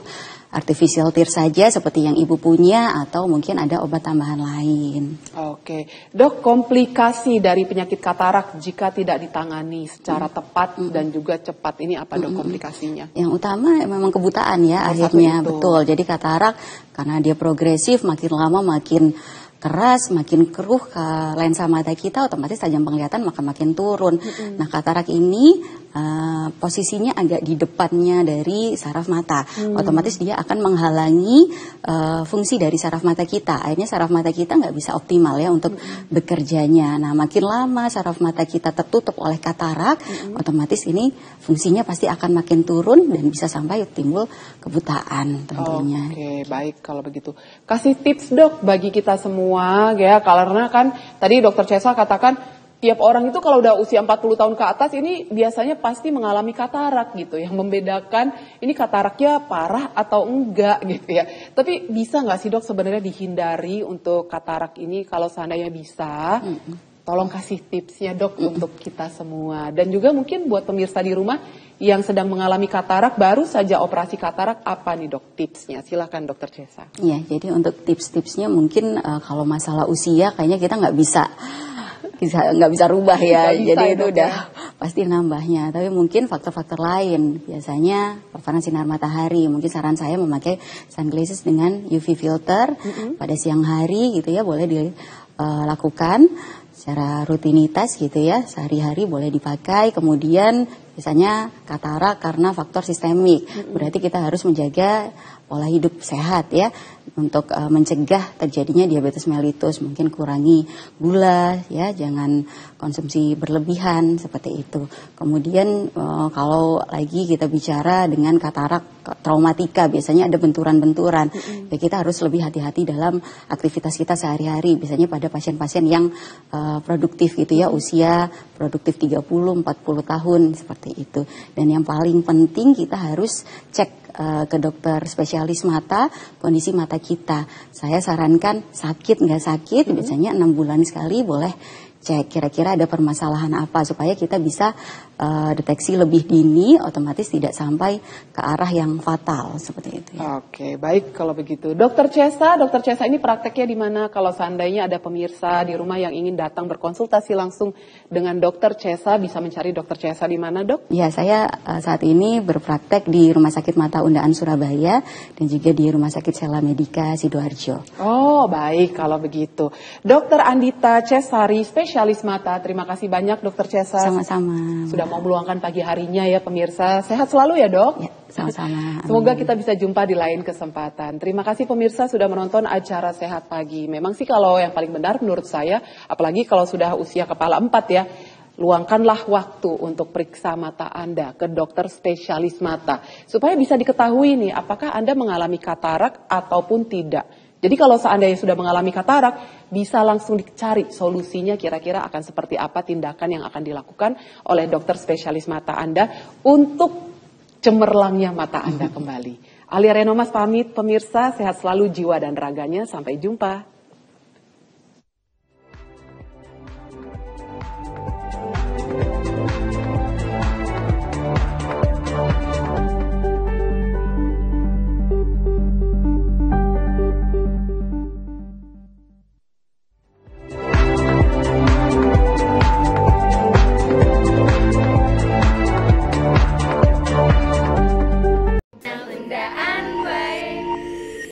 artificial tear saja seperti yang Ibu punya atau mungkin ada obat tambahan lain. Oke, dok, komplikasi dari penyakit katarak jika tidak ditangani secara tepat dan juga cepat ini apa dok komplikasinya? Yang utama memang kebutaan ya akhirnya, betul. Jadi katarak karena dia progresif, makin lama makin keras, makin keruh ke lensa mata kita, otomatis tajam penglihatan makin turun. Nah katarak ini posisinya agak di depannya dari saraf mata, otomatis dia akan menghalangi fungsi dari saraf mata kita. Akhirnya saraf mata kita nggak bisa optimal ya untuk bekerjanya. Nah makin lama saraf mata kita tertutup oleh katarak, otomatis ini fungsinya pasti akan makin turun dan bisa sampai timbul kebutaan tentunya. Oke, baik kalau begitu. Kasih tips dok bagi kita semua ya, karena kan tadi Dokter Chesa katakan tiap orang itu kalau udah usia 40 tahun ke atas ini biasanya pasti mengalami katarak gitu. Yang membedakan ini kataraknya parah atau enggak gitu ya. Tapi bisa nggak sih dok sebenarnya dihindari untuk katarak ini? Kalau seandainya bisa, tolong kasih tipsnya dok untuk kita semua. Dan juga mungkin buat pemirsa di rumah yang sedang mengalami katarak, baru saja operasi katarak, apa nih dok tipsnya? Silakan Dokter Chesa. Iya, jadi untuk tips-tipsnya mungkin kalau masalah usia kayaknya kita nggak bisa rubah ya. Jadi itu udah pasti nambahnya. Tapi mungkin faktor-faktor lain, biasanya paparan sinar matahari. Mungkin saran saya memakai sunglasses dengan UV filter pada siang hari gitu ya, boleh dilakukan secara rutinitas gitu ya, sehari-hari boleh dipakai. Kemudian biasanya katarak karena faktor sistemik, berarti kita harus menjaga pola hidup sehat ya untuk mencegah terjadinya diabetes mellitus. Mungkin kurangi gula ya, jangan konsumsi berlebihan seperti itu. Kemudian kalau lagi kita bicara dengan katarak traumatika, biasanya ada benturan-benturan. Ya kita harus lebih hati-hati dalam aktivitas kita sehari-hari. Biasanya pada pasien-pasien yang produktif gitu ya, usia produktif 30-40 tahun seperti itu. Dan yang paling penting kita harus cek ke dokter spesialis mata, kondisi mata kita. Saya sarankan sakit nggak sakit, biasanya 6 bulan sekali boleh cek kira-kira ada permasalahan apa supaya kita bisa deteksi lebih dini, otomatis tidak sampai ke arah yang fatal seperti itu ya. Oke, baik kalau begitu. Dokter Cesa ini prakteknya di mana kalau seandainya ada pemirsa di rumah yang ingin datang berkonsultasi langsung dengan Dokter Cesa, bisa mencari Dokter Cesa di mana, Dok? Ya, saya saat ini berpraktek di Rumah Sakit Mata Undaan Surabaya dan juga di Rumah Sakit Sela Medika Sidoarjo. Oh, baik kalau begitu. Dokter Andita Cesari, spesialis mata. Terima kasih banyak Dokter Cesa. Sama-sama. Sudah mau meluangkan pagi harinya ya pemirsa. Sehat selalu ya, Dok. Ya, sama-sama. Semoga kita bisa jumpa di lain kesempatan. Terima kasih pemirsa sudah menonton acara Sehat Pagi. Memang sih kalau yang paling benar menurut saya, apalagi kalau sudah usia kepala 4 ya, luangkanlah waktu untuk periksa mata Anda ke dokter spesialis mata. Supaya bisa diketahui nih, apakah Anda mengalami katarak ataupun tidak. Jadi kalau seandainya sudah mengalami katarak, bisa langsung dicari solusinya kira-kira akan seperti apa tindakan yang akan dilakukan oleh dokter spesialis mata Anda untuk cemerlangnya mata Anda kembali. Alia Renomas pamit pemirsa, sehat selalu jiwa dan raganya, sampai jumpa.